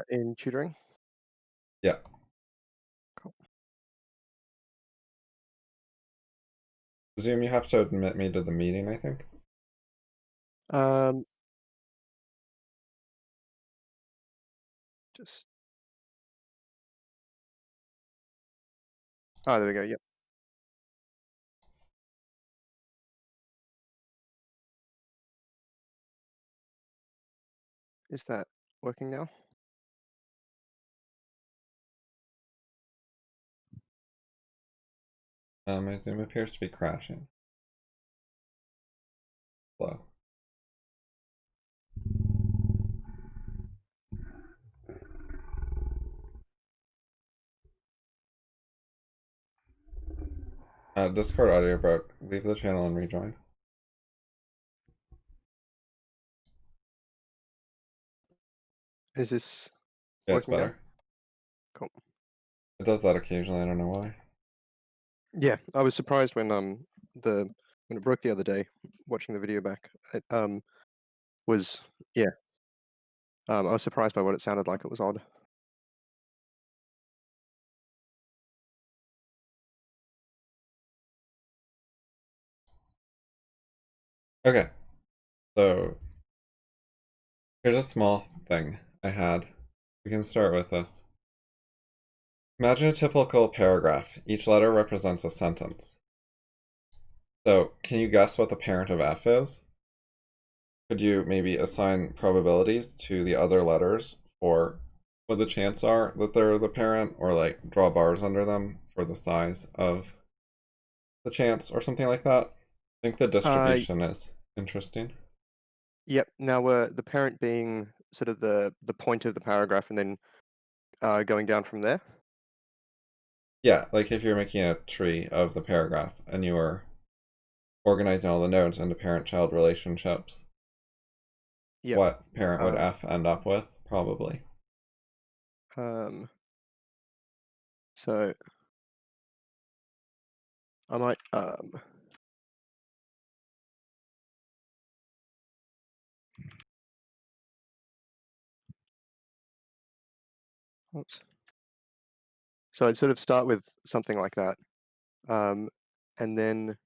In tutoring? Yeah. Cool. Zoom, you have to admit me to the meeting, I think. Um, just there we go, yep. Is that working now? My Zoom appears to be crashing. Slow. Discord audio broke. Leave the channel and rejoin. Is this Yeah, it's working now? better. Cool. It does that occasionally, I don't know why. Yeah, I was surprised when when it broke the other day, watching the video back. It was yeah. I was surprised by what it sounded like. It was odd. Okay, so here's a small thing I had. We can start with this. Imagine a typical paragraph. Each letter represents a sentence. So, can you guess what the parent of F is? Could you maybe assign probabilities to the other letters for what the chance are that they're the parent, or like draw bars under them for the size of the chance or something like that? I think the Uh, distribution is interesting. yep. Now, the parent being sort of the point of the paragraph, and then going down from there. Yeah, like if you're making a tree of the paragraph and you were organizing all the nodes into parent-child relationships, Yep. what parent would Um, F end up with? Probably. um, so I might oops. So I'd sort of start with something like that, and then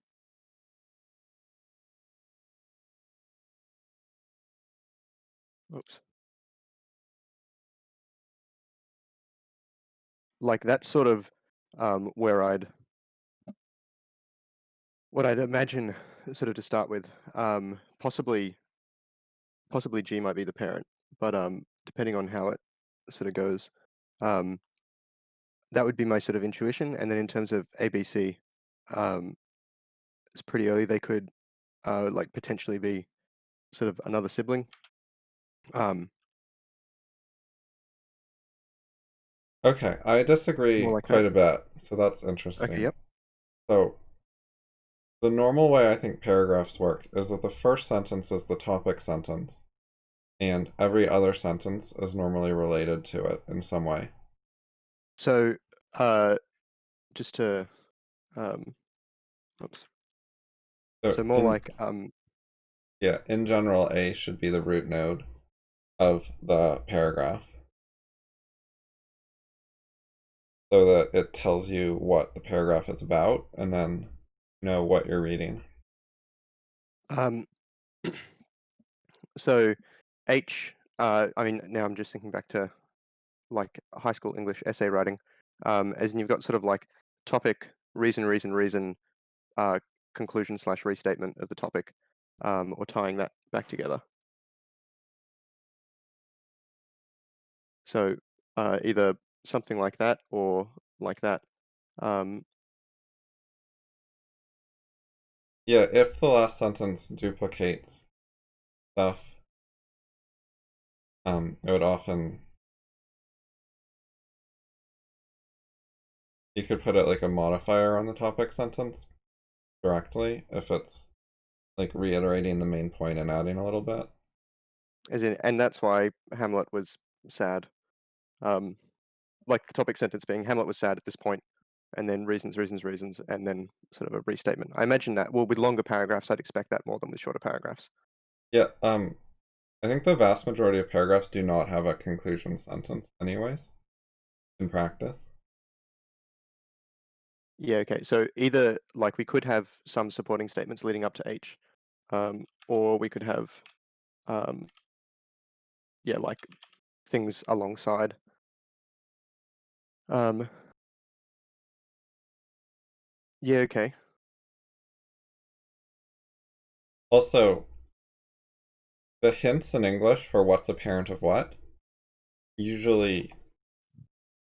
oops. Like that's sort of where what I'd imagine sort of to start with. Possibly G might be the parent, but depending on how it sort of goes, um, that would be my sort of intuition. And then in terms of ABC, um, it's pretty early. They could like potentially be sort of another sibling. Um, Okay, I More disagree like that. quite a bit, so that's Okay. interesting. Yep. So, the normal way I think paragraphs work is that the first sentence is the topic sentence, and every other sentence is normally related to it in some way. So uh, just to um, oops. So So more in like yeah, in general, A should be the root node of the paragraph so that it tells you what the paragraph is about and then know what you're reading. um, so H. I mean, now I'm just thinking back to like high school English essay writing, as in you've got sort of like topic, reason, uh, conclusion slash restatement of the topic, or tying that back together. So either something like that or like that. Um, Yeah, if the last sentence duplicates stuff, it would often, you could put it like a modifier on the topic sentence directly if it's like reiterating the main point and adding a little bit. as in, and that's why Hamlet was sad. Um, like the topic sentence being Hamlet was sad at this point, and then reasons, and then sort of a restatement. I imagine that, well, with longer paragraphs, I'd expect that more than with shorter paragraphs. Yeah, I think the vast majority of paragraphs do not have a conclusion sentence anyways, in practice. Yeah, okay. So either like we could have some supporting statements leading up to H, or we could have um, yeah, like things alongside. Um, yeah, okay. Also, the hints in English for what's a parent of what usually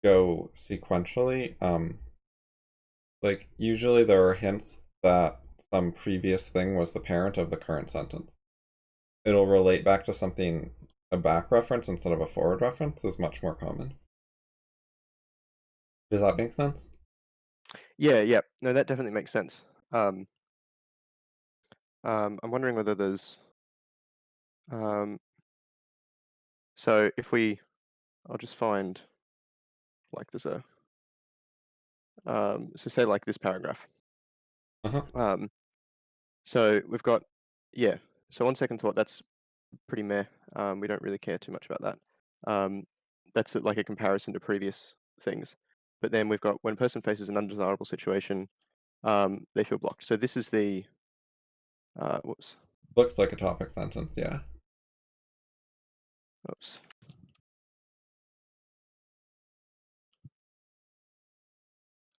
go sequentially. Like usually there are hints that some previous thing was the parent of the current sentence. It'll relate back to something, a back reference instead of a forward reference is much more common. Does that make sense? Yeah, yeah. No, that definitely makes sense. Um, I'm wondering whether there's um, so if we, I'll just find like there's a so say like this paragraph. Uh-huh. Um, so we've got yeah. So on second thought, that's pretty meh. We don't really care too much about that. That's like a comparison to previous things. But then we've got when a person faces an undesirable situation, they feel blocked. So this is the whoops, Looks like a topic sentence, yeah. whoops.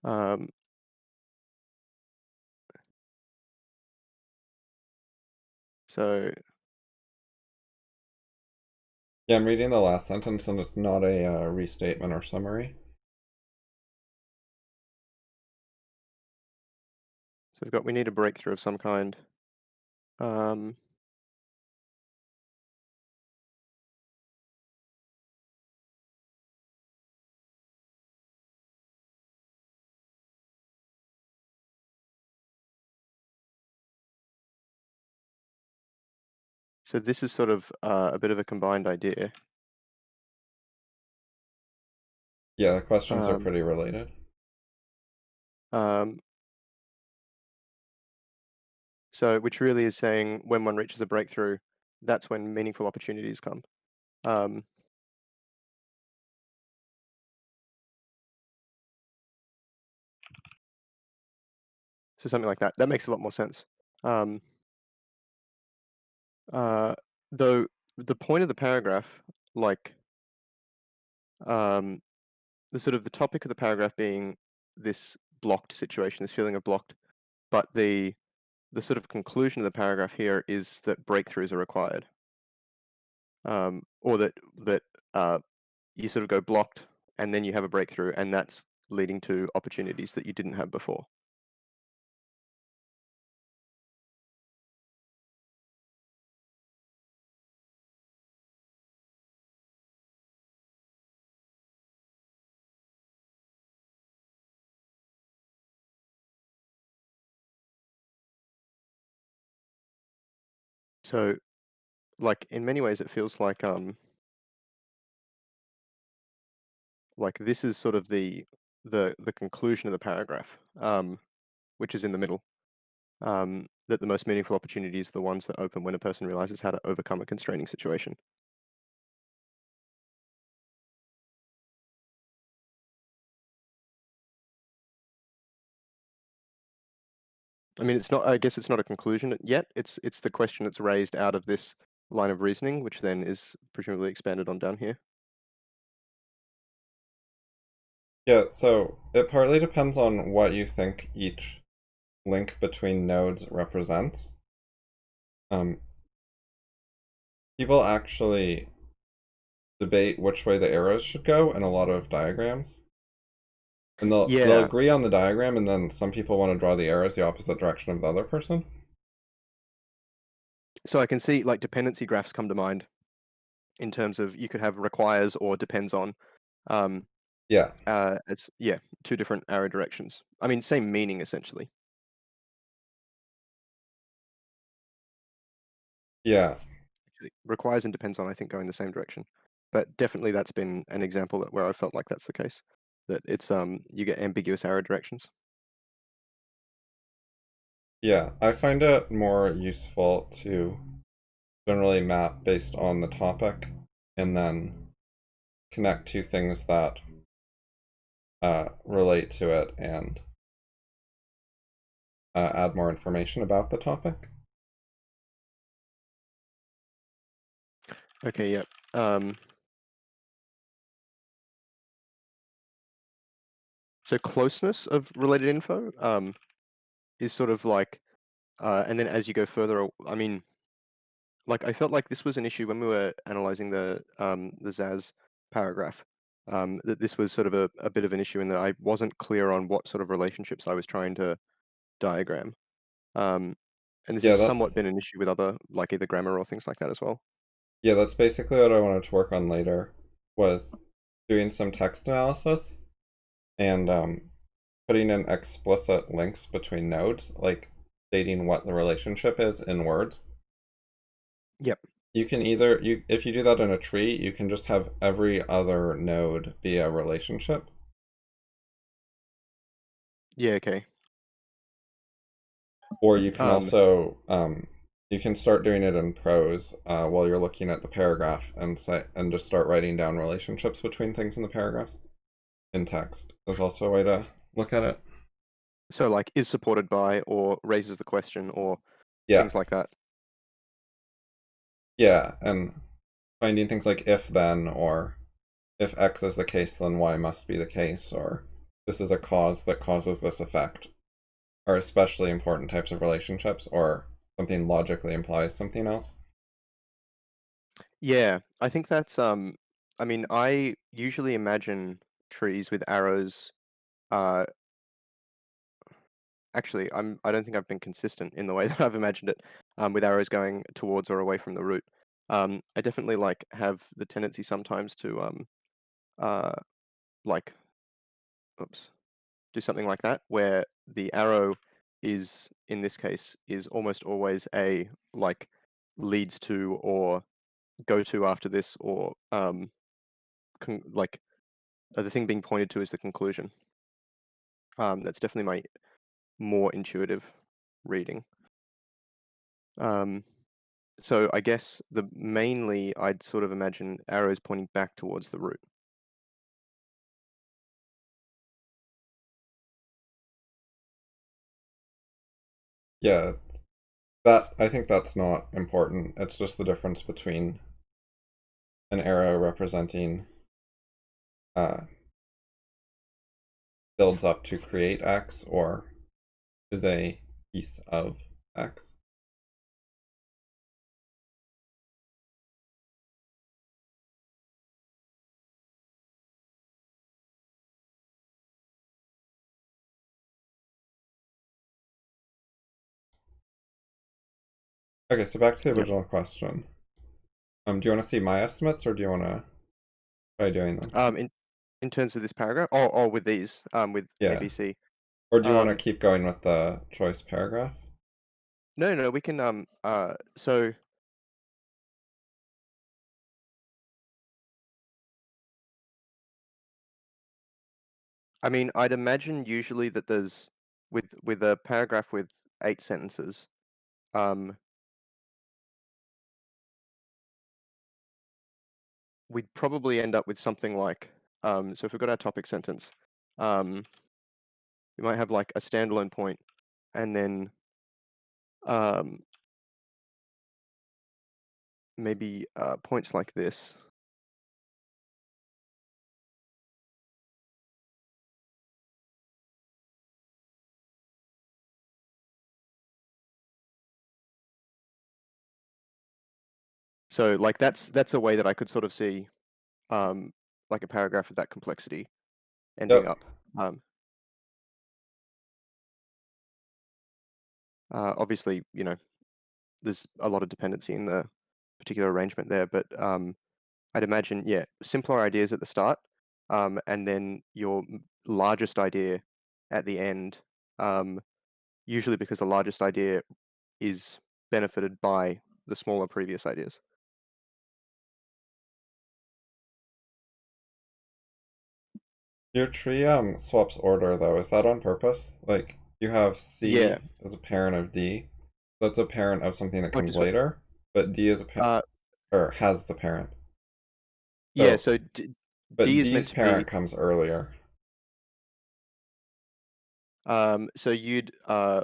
Um, so Yeah, I'm reading the last sentence and it's not a restatement or summary. we've got we need a breakthrough of some kind. Um, so this is sort of a bit of a combined idea. Yeah, the questions are Um, pretty related. um, so which really is saying when one reaches a breakthrough, that's when meaningful opportunities come. Um, so something like that. That makes a lot more sense. Um, uh, though the point of the paragraph, like um, the sort of the topic of the paragraph being this blocked situation, this feeling of blocked, but the sort of conclusion of the paragraph here is that breakthroughs are required, or that uh, you sort of go blocked and then you have a breakthrough, and that's leading to opportunities that you didn't have before. So, like in many ways, it feels like this is sort of the conclusion of the paragraph, which is in the middle. That the most meaningful opportunities are the ones that open when a person realizes how to overcome a constraining situation. I mean, it's not. I guess it's not a conclusion yet. It's the question that's raised out of this line of reasoning, which then is presumably expanded on down here. Yeah, so it partly depends on what you think each link between nodes represents. Um, People actually debate which way the arrows should go in a lot of diagrams. And they'll Yeah. agree on the diagram, and then some people want to draw the arrows the opposite direction of the other person. So I can see like dependency graphs come to mind in terms of you could have requires or depends on. Um, Yeah, it's yeah, two different arrow directions. I mean, same meaning essentially. yeah, Actually, requires and depends on, I think, going the same direction. But definitely that's been an example where I felt like that's the case. That it's you get ambiguous arrow directions. yeah. I find it more useful to generally map based on the topic and then connect to things that relate to it and add more information about the topic. Okay, yeah. Um, so closeness of related info is sort of like, and then as you go further, I mean, like I felt like this was an issue when we were analyzing the Zaz paragraph. That this was sort of a bit of an issue in that I wasn't clear on what sort of relationships I was trying to diagram. Um, and this Yeah, has somewhat that's been an issue with other, like either grammar or things like that as well. yeah, that's basically what I wanted to work on later, was doing some text analysis and putting in explicit links between nodes, like stating what the relationship is in words. Yep. You can either if you do that in a tree, you can just have every other node be a relationship, Yeah. Okay. or you can Um, also you can start doing it in prose while you're looking at the paragraph and say and just start writing down relationships between things in the paragraphs in text. There's also a way to look at it. so like is supported by or raises the question or Yeah, things like that. yeah, and finding things like if then or if X is the case, then Y must be the case, or this is a cause that causes this effect, are especially important types of relationships, or something logically implies something else. Yeah, I think that's I mean, I usually imagine trees with arrows. Uh, Actually, I don't think I've been consistent in the way that I've imagined it, with arrows going towards or away from the root. I definitely like have the tendency sometimes to uh like oops, do something like that where the arrow is in this case is almost always a like leads to or go to after this or like the thing being pointed to is the conclusion. That's definitely my more intuitive reading. Um, so I guess the mainly I'd sort of imagine arrows pointing back towards the root. Yeah, that I think that's not important. It's just the difference between an arrow representing uh, builds up to create X or is a piece of X. Okay, so back to the Yep. original question. Do you want to see my estimates or do you want to try doing them? In terms of this paragraph, or with these, with Yeah. ABC. Or do you want to Um, keep going with the choice paragraph? no, no, we can so I mean, I'd imagine usually that there's with a paragraph with 8 sentences, um, we'd probably end up with something like, so if we've got our topic sentence, um, we might have like a standalone point and then um, maybe points like this. So like that's a way that I could sort of see um, like a paragraph of that complexity ending Yep. up. Um, Obviously, there's a lot of dependency in the particular arrangement there, but I'd imagine, yeah, simpler ideas at the start, and then your largest idea at the end, um, usually because the largest idea is benefited by the smaller previous ideas. Your tree swaps order though. Is that on purpose? Like you have Yeah, C as a parent of D. That's a parent of something that oh, comes just wait. later. but D is a parent, Uh, or has the parent. yeah, So, so but D is meant D's to be, parent comes earlier. so you'd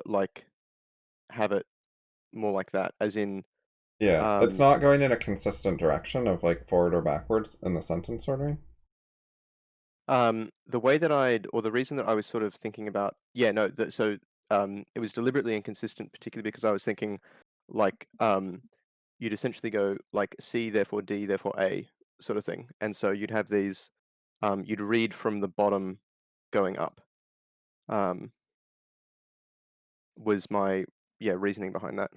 like have it more like that, as in, Yeah, it's um, not going in a consistent direction of like forward or backwards in the sentence ordering. the way that or the reason that I was sort of thinking about, yeah, no, so it was deliberately inconsistent, particularly because I was thinking, like, you'd essentially go like C, therefore D, therefore A, sort of thing, and so you'd have these, you'd read from the bottom going up. Um, was my, yeah, reasoning behind that.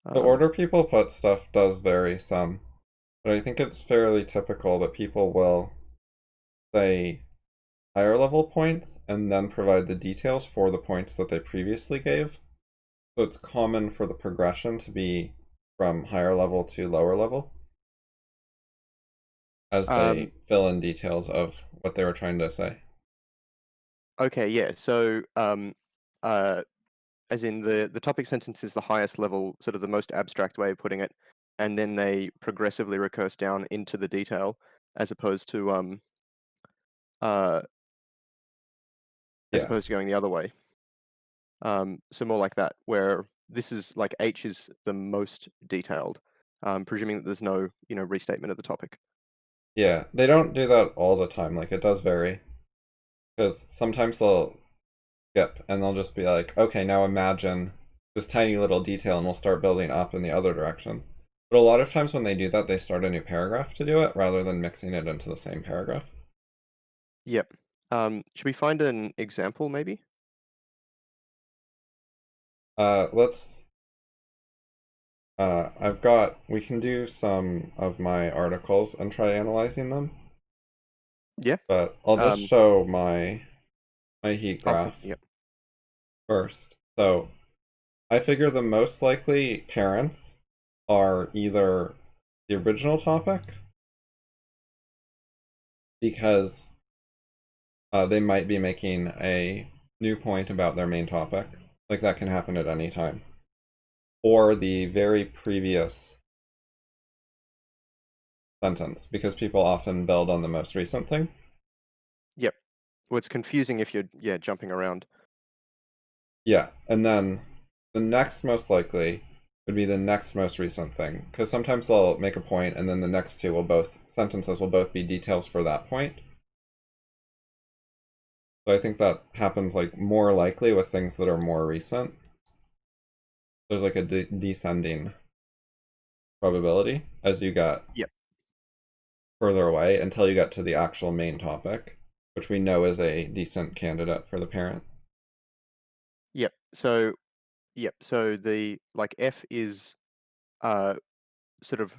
The Um, order people put stuff does vary some, but I think it's fairly typical that people will say higher level points and then provide the details for the points that they previously gave. So it's common for the progression to be from higher level to lower level as um, they fill in details of what they were trying to say. okay, yeah, so uh, as in the topic sentence is the highest level, sort of the most abstract way of putting it, and then they progressively recurse down into the detail, as opposed to uh, Yeah. going the other way. So more like that, where this is like H is the most detailed, presuming that there's no, restatement of the topic. Yeah. They don't do that all the time. Like it does vary. Because sometimes they'll skip and they'll just be like, okay, now imagine this tiny little detail and we'll start building up in the other direction. But a lot of times when they do that, they start a new paragraph to do it rather than mixing it into the same paragraph. Yep. Should we find an example, maybe? Let's we can do some of my articles and try analyzing them, Yeah. but I'll just Um, show my heat oh, cool. graph Yep. first. So I figure the most likely parents are either the original topic, because they might be making a new point about their main topic. Like that can happen at any time. Or the very previous sentence, because people often build on the most recent thing. Yep. Well, it's confusing if you're, yeah, jumping around. Yeah, and then the next most likely would be the next most recent thing, because sometimes they'll make a point and then the next two will both sentences will both be details for that point. So I think that happens like more likely with things that are more recent. There's like a descending probability as you get Yep. further away until you get to the actual main topic, which we know is a decent candidate for the parent. Yep. So, yep. So the like F is uh sort of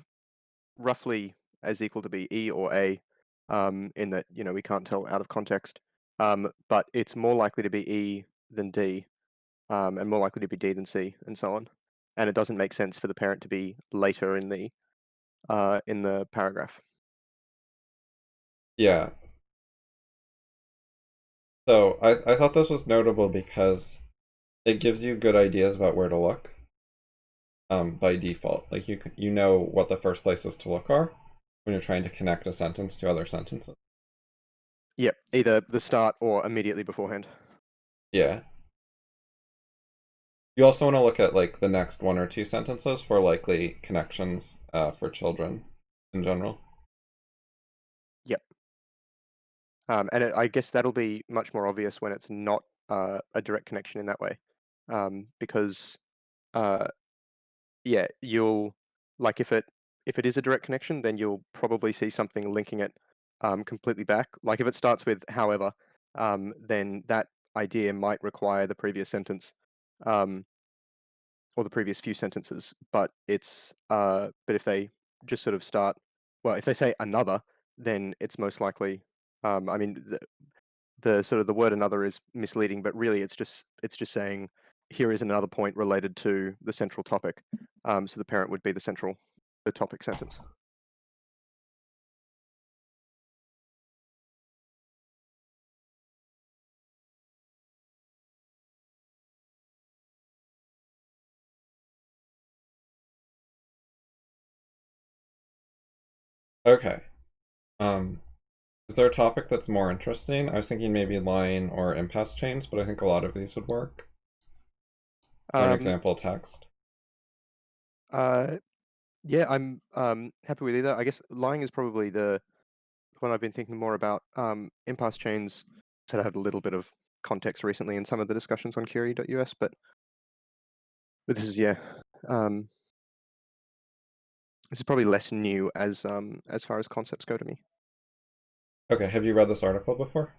roughly as equal to be E or A, in that, we can't tell out of context. But it's more likely to be E than D, and more likely to be D than C, and so on. And it doesn't make sense for the parent to be later in the paragraph. Yeah. So I thought this was notable because it gives you good ideas about where to look by default. Like you know what the first places to look are when you're trying to connect a sentence to other sentences. Yep, either the start or immediately beforehand. Yeah. You also want to look at like the next one or two sentences for likely connections for children in general. Yep. And I guess that'll be much more obvious when it's not a direct connection in that way, because uh, yeah, you'll like if it is a direct connection, then you'll probably see something linking it completely back. Like if it starts with however, then that idea might require the previous sentence, um, or the previous few sentences. But if they just sort of start, well, if they say another, then it's most likely. I mean, the sort of the word another is misleading, but really it's just saying here is another point related to the central topic. So the parent would be the topic sentence. Okay. Um, is there a topic that's more interesting? I was thinking maybe line or impasse chains, but I think a lot of these would work. Or an Um, example text. uh, yeah, I'm happy with either. I guess lying is probably the one I've been thinking more about. Impasse chains said I had a little bit of context recently in some of the discussions on Curie.us, but this is yeah, um, this is probably less new as far as concepts go to me. Okay, have you read this article before?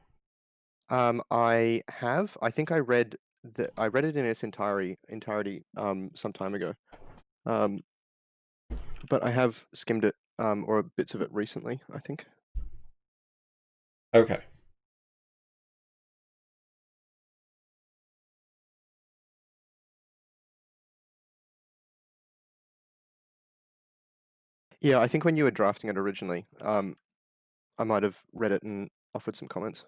I have. I think I read it in its entirety some time ago. Um, but I have skimmed it or bits of it recently, I think. Okay. Yeah, I think when you were drafting it originally, I might have read it and offered some comments.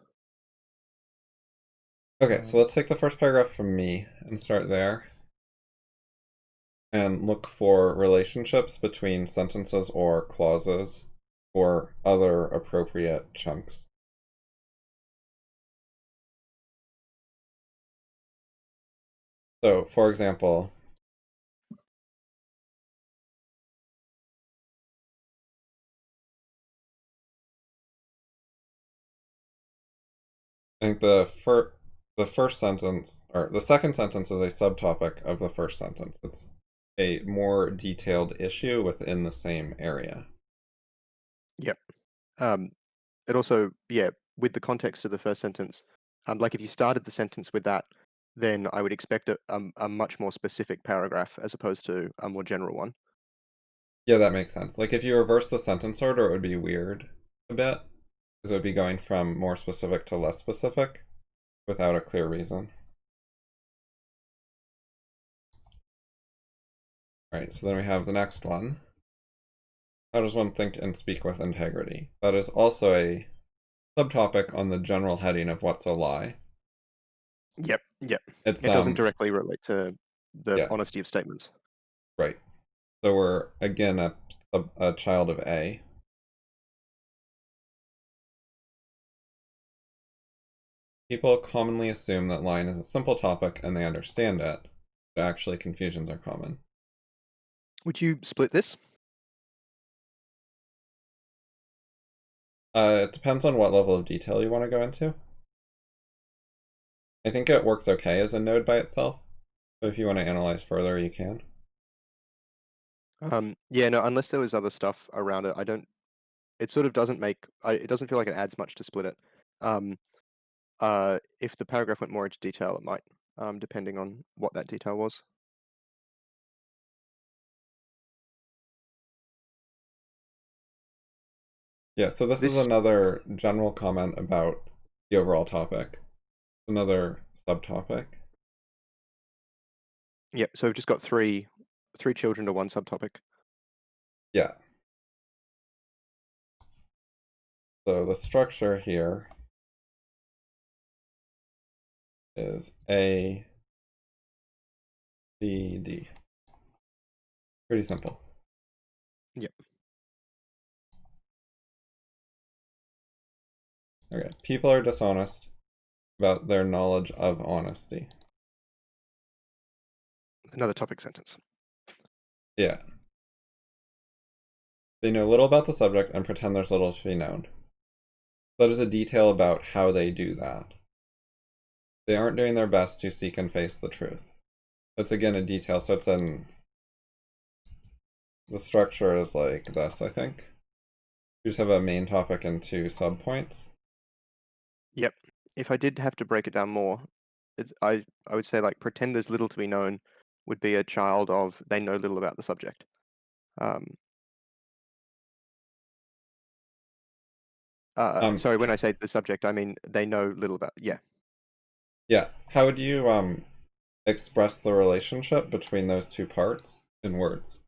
Okay, so Um, let's take the first paragraph from me and start there and look for relationships between sentences or clauses or other appropriate chunks. So, for example, I think the first sentence or the second sentence is a subtopic of the first sentence. It's a more detailed issue within the same area. yep. Um, it also, yeah, with the context of the first sentence, like if you started the sentence with that, then I would expect a much more specific paragraph as opposed to a more general one. Yeah, that makes sense. Like if you reverse the sentence order, it would be weird a bit because it would be going from more specific to less specific without a clear reason. All right, so then we have the next one. How does one think and speak with integrity? That is also a subtopic on the general heading of what's a lie. Yep, yep. It's It doesn't directly relate to the yeah, honesty of statements. right. So we're again a child of A. People commonly assume that lying is a simple topic and they understand it, but actually confusions are common. Would you split this? It depends on what level of detail you want to go into. I think it works okay as a node by itself, but if you want to analyze further, you can. Yeah, no, unless there was other stuff around it, I don't. It sort of doesn't make. It doesn't feel like it adds much to split it. Um, if the paragraph went more into detail, it might, depending on what that detail was. Yeah, so this is This, another general comment about the overall topic. Another subtopic. yeah. So we've just got three children to one subtopic. Yeah, so the structure here is A, C, D. Pretty simple. Yep. Okay, people are dishonest about their knowledge of honesty. Another topic sentence. Yeah, they know little about the subject and pretend there's little to be known. That is a detail about how they do that. They aren't doing their best to seek and face the truth. That's again a detail, so it's in the structure is like this, I think. You just have a main topic and two subpoints. Yep. If I did have to break it down more, I would say like pretend there's little to be known would be a child of they know little about the subject. Um, Um, sorry, when I say the subject, I mean they know little about. Yeah. yeah. How would you express the relationship between those two parts in words?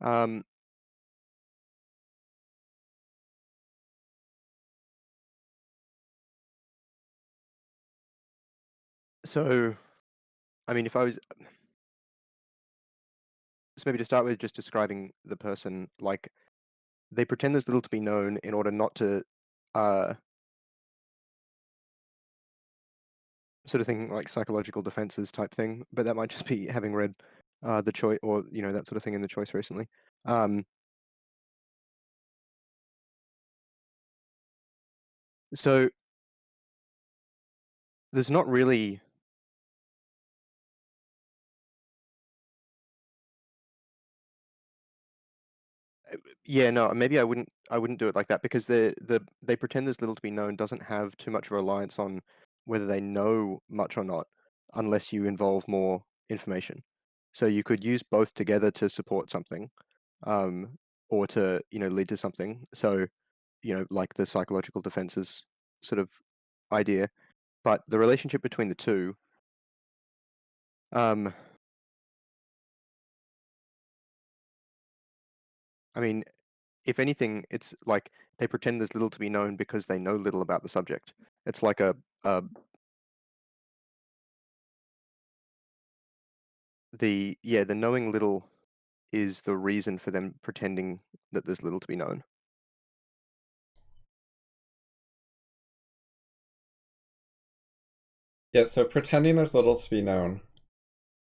Um, so I mean, if I was so maybe to start with, just describing the person like they pretend there's little to be known in order not to uh, sort of thinking like psychological defenses type thing, but that might just be having read the choice or that sort of thing in the choice recently. Um, so there's not really, yeah, no, maybe I wouldn't do it like that because they pretend there's little to be known doesn't have too much reliance on whether they know much or not, unless you involve more information. So you could use both together to support something, um, or to lead to something. So like the psychological defenses sort of idea. But the relationship between the two, um, I mean, if anything, it's like they pretend there's little to be known because they know little about the subject. It's like a the knowing little is the reason for them pretending that there's little to be known. Yeah, so pretending there's little to be known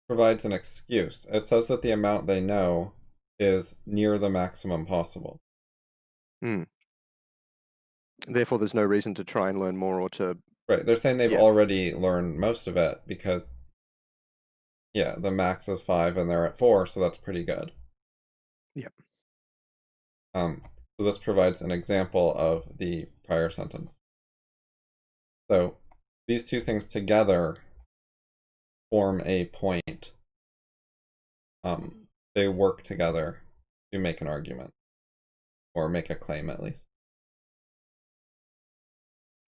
provides an excuse. It says that the amount they know is near the maximum possible. Hmm. Therefore, there's no reason to try and learn more or to, Right, they're saying they've yeah, already learned most of it because, yeah, the max is 5 and they're at 4, so that's pretty good. yeah, Um, so this provides an example of the prior sentence. So these two things together form a point. They work together to make an argument, or make a claim at least.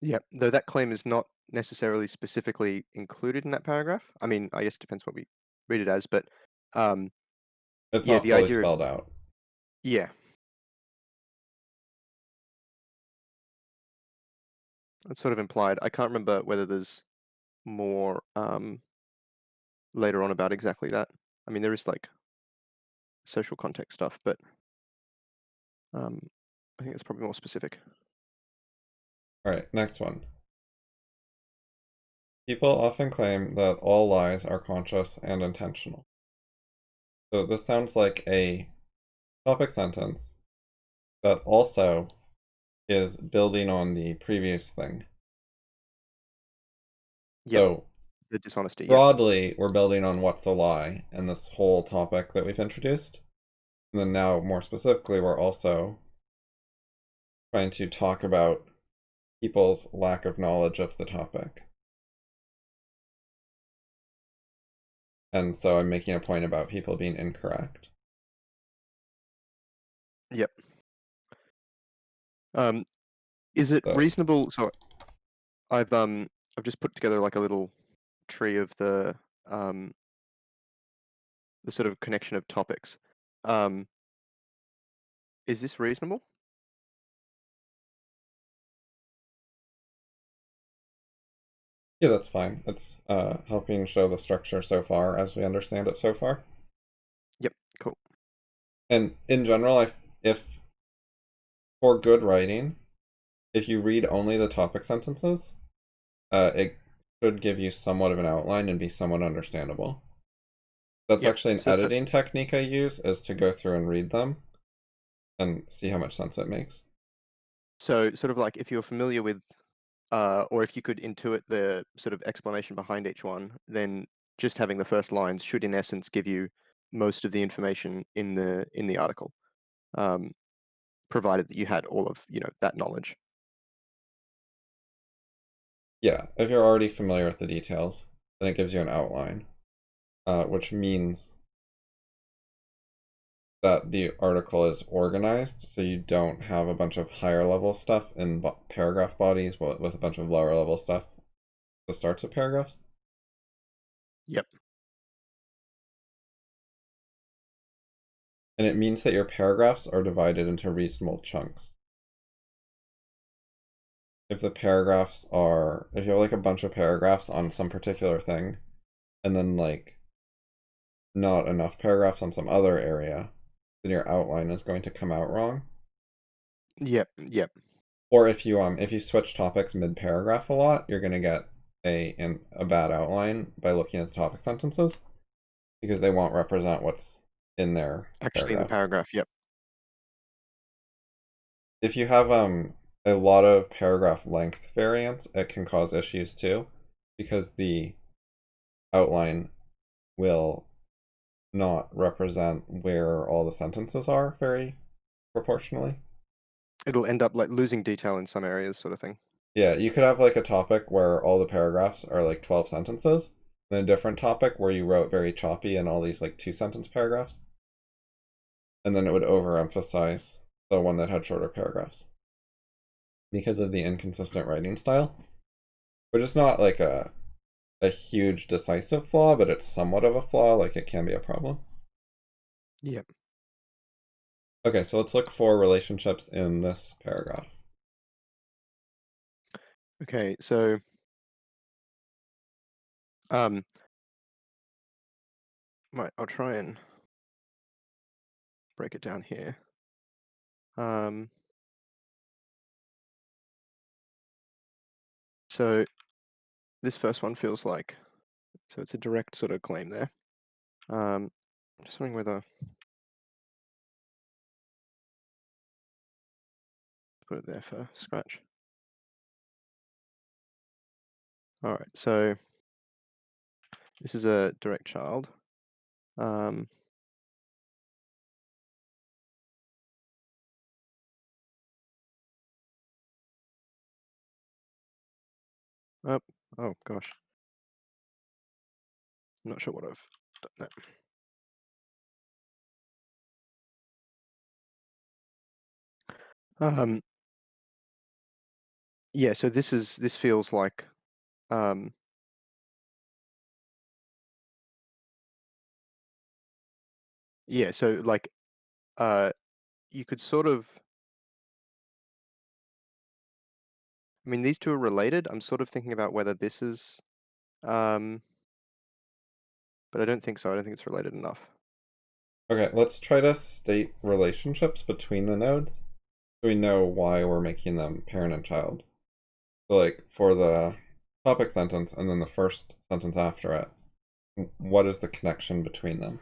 yeah. Though that claim is not necessarily specifically included in that paragraph. I mean, I guess it depends what we read it as, but um, It's yeah, not the fully idea, spelled out. yeah, it's sort of implied. I can't remember whether there's more later on about exactly that. I mean, there is like social context stuff, but um, I think it's probably more specific. All right, next one. People often claim that all lies are conscious and intentional. So this sounds like a topic sentence that also is building on the previous thing. Yep, So the dishonesty. Yep, broadly, we're building on what's a lie and this whole topic that we've introduced. And then now, more specifically, we're also trying to talk about people's lack of knowledge of the topic. And so I'm making a point about people being incorrect. yep. Um, is it So, reasonable? So I've just put together like a little tree of um the sort of connection of topics. Um, is this reasonable? yeah, that's fine. It's helping show the structure so far as we understand it so far. Yep, cool. And in general, if for good writing, if you read only the topic sentences, it should give you somewhat of an outline and be somewhat understandable. That's Yep. actually an So editing technique I use, is to go through and read them and see how much sense it makes. sort of like if you're familiar with or if you could intuit the sort of explanation behind each one, then just having the first lines should in essence give you most of the information in the article, um, provided that you had all of that knowledge. Yeah, if you're already familiar with the details, then it gives you an outline, which means that the article is organized so you don't have a bunch of higher level stuff in paragraph bodies with a bunch of lower level stuff at the starts of paragraphs. Yep. And it means that your paragraphs are divided into reasonable chunks. If if you have like a bunch of paragraphs on some particular thing, and then like not enough paragraphs on some other area, then your outline is going to come out wrong. Yep, yep. Or if you switch topics mid-paragraph a lot, you're gonna get a bad outline by looking at the topic sentences because they won't represent what's in their Actually, in the paragraphs. paragraph, yep. If you have a lot of paragraph length variance, it can cause issues too, because the outline will not represent where all the sentences are very proportionally. It'll end up like losing detail in some areas, sort of thing. Yeah, you could have like a topic where all the paragraphs are like 12 sentences, then a different topic where you wrote very choppy and all these like 2 sentence paragraphs, and then it would overemphasize the one that had shorter paragraphs because of the inconsistent writing style, which is not like a huge decisive flaw, but it's somewhat of a flaw, like it can be a problem. Yep. Okay, so let's look for relationships in this paragraph. Okay, so um, I'll try and break it down here. Um, so this first one feels like, so it's a direct sort of claim there. Just wondering whether put it there for scratch. All right, so this is a direct child. Um, oh, oh gosh, I'm not sure what I've done there. Yeah, so this feels like um, yeah, so like uh, you could sort of, I mean, these two are related. I'm sort of thinking about whether this is, um, but I don't think so. I don't think it's related enough. Okay, let's try to state relationships between the nodes so we know why we're making them parent and child. So, like, for the topic sentence and then the first sentence after it, what is the connection between them?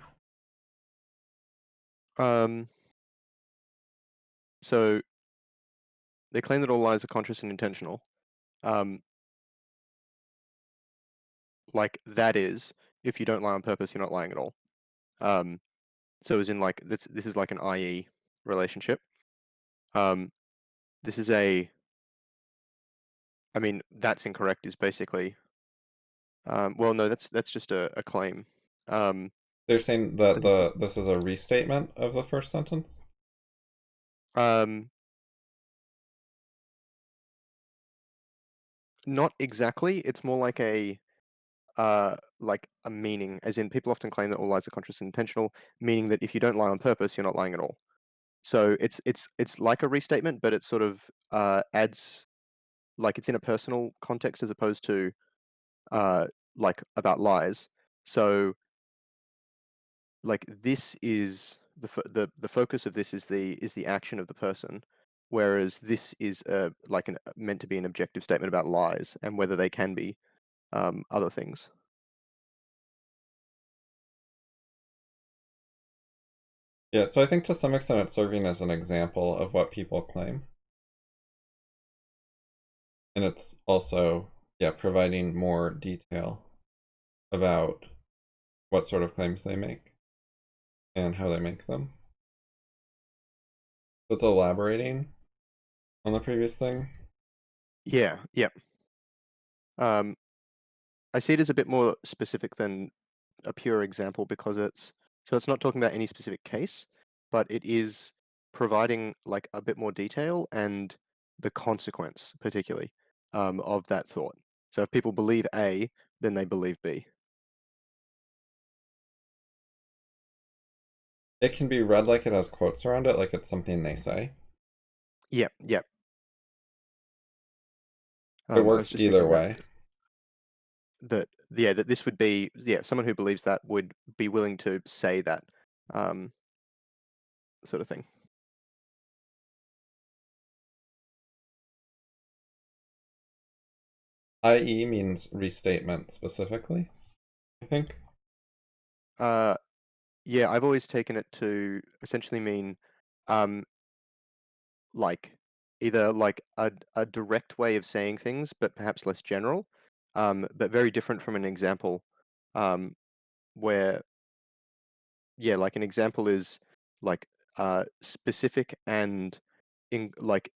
Um, so they claim that all lies are conscious and intentional. Um, like that is, if you don't lie on purpose, you're not lying at all. Um, so as in like this is like an IE relationship. Um, this is a, I mean, that's incorrect is basically, well, no, that's just a claim. Um, They're saying I that think this is a restatement of the first sentence? um, not exactly. It's more like a meaning, as in people often claim that all lies are conscious and intentional, meaning that if you don't lie on purpose, you're not lying at all. So it's like a restatement, but it sort of adds like it's in a personal context as opposed to uh like about lies. So like this is the focus of this is the action of the person, whereas this is like an meant to be an objective statement about lies and whether they can be other things. Yeah, so I think to some extent it's serving as an example of what people claim. And it's also, yeah, providing more detail about what sort of claims they make and how they make them. So it's elaborating on the previous thing. Yeah, yeah. Um, I see it as a bit more specific than a pure example because it's not talking about any specific case, but it is providing like a bit more detail and the consequence particularly of that thought. So if people believe A, then they believe B. It can be read like it has quotes around it, like it's something they say. Yep, yep. It I was works just either thinking that way. that this would be someone who believes that would be willing to say that um, sort of thing. IE means restatement specifically, I think. Uh, yeah, I've always taken it to essentially mean um, like either like a direct way of saying things, but perhaps less general, but very different from an example, um, where yeah, like an example is like specific and in like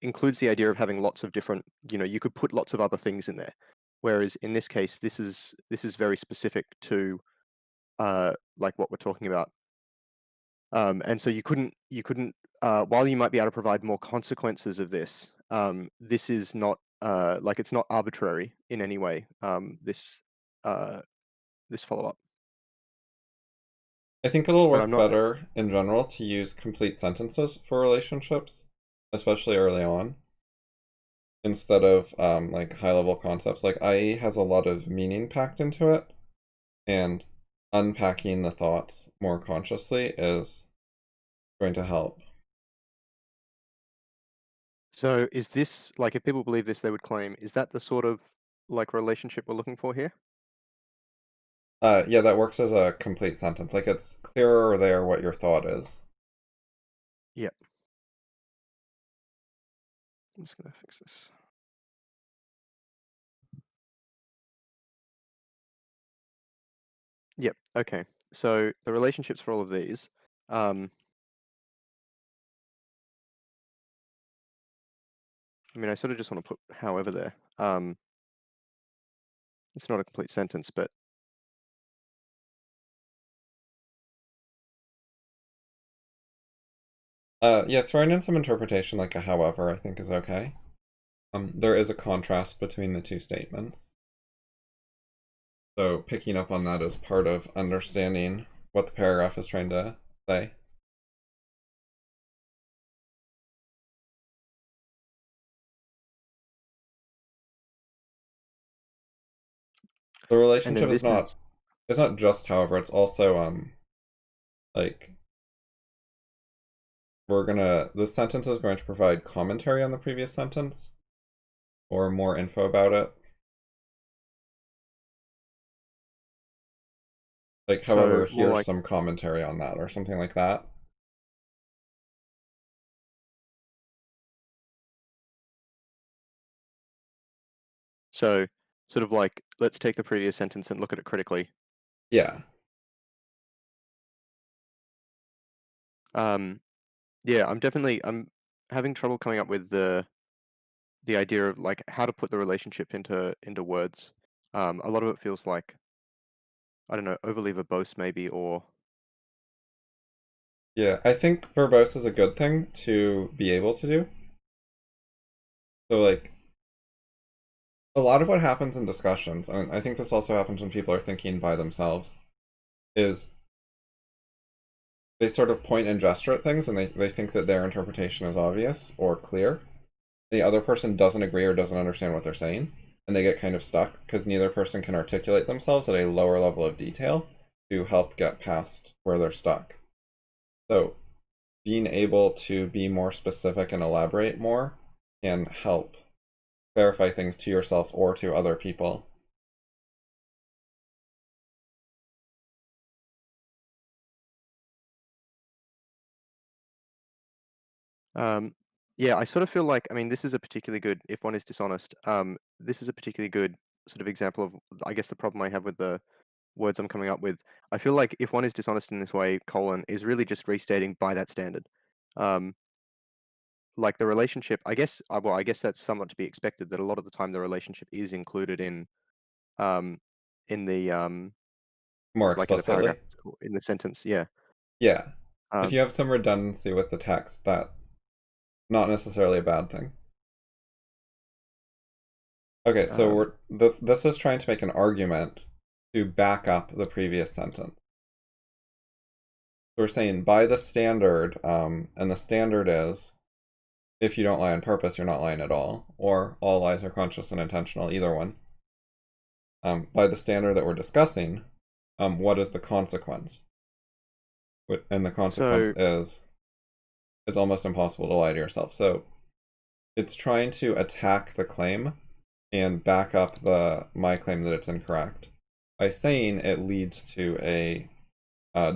includes the idea of having lots of different, you could put lots of other things in there. Whereas in this case, this is very specific to like what we're talking about. And so you couldn't while you might be able to provide more consequences of this, this is not like it's not arbitrary in any way. Uh, this follow up, I think it'll but I'm work not. better in general to use complete sentences for relationships, especially early on, instead of like high level concepts. Like IE has a lot of meaning packed into it, and unpacking the thoughts more consciously is going to help. So is this like if people believe this, they would claim, is that the sort of like relationship we're looking for here? Yeah, that works as a complete sentence. Like it's clearer there what your thought is. Yep. I'm just gonna fix this. Yep. Okay. So the relationships for all of these. Um, I mean, I sort of just want to put however there. It's not a complete sentence, but Yeah, throwing in some interpretation like a however I think is okay. There is a contrast between the two statements. So picking up on that is part of understanding what the paragraph is trying to say. The and then relationship is this not is it's not just however, it's also like this sentence is going to provide commentary on the previous sentence or more info about it. Like, so however, more here's like some commentary on that or something like that. so sort of like let's take the previous sentence and look at it critically. Yeah. Um, yeah, I'm having trouble coming up with the idea of like how to put the relationship into words. A lot of it feels like I don't know, overly verbose maybe, or Yeah. I think verbose is a good thing to be able to do. So like a lot of what happens in discussions, and I think this also happens when people are thinking by themselves, is they sort of point and gesture at things and they think that their interpretation is obvious or clear. The other person doesn't agree or doesn't understand what they're saying, and they get kind of stuck because neither person can articulate themselves at a lower level of detail to help get past where they're stuck. So being able to be more specific and elaborate more can help clarify things to yourself or to other people. um, yeah, I sort of feel like I mean this is a particularly good if one is dishonest. This is a particularly good sort of example of I guess the problem I have with the words I'm coming up with. I feel like if one is dishonest in this way, colon is really just restating by that standard. Um, like the relationship, I guess. Well, I guess that's somewhat to be expected that a lot of the time the relationship is included um, in the More like in the paragraph, explicitly. in the sentence. Yeah. Yeah. If Um, you have some redundancy with the text, that not necessarily a bad thing. Okay, so um, this is trying to make an argument to back up the previous sentence. So we're saying by the standard, and the standard is if you don't lie on purpose, you're not lying at all, or all lies are conscious and intentional, either one. By the standard that we're discussing, what is the consequence? And the consequence so is it's almost impossible to lie to yourself. So it's trying to attack the claim and back up my claim that it's incorrect by saying it leads to a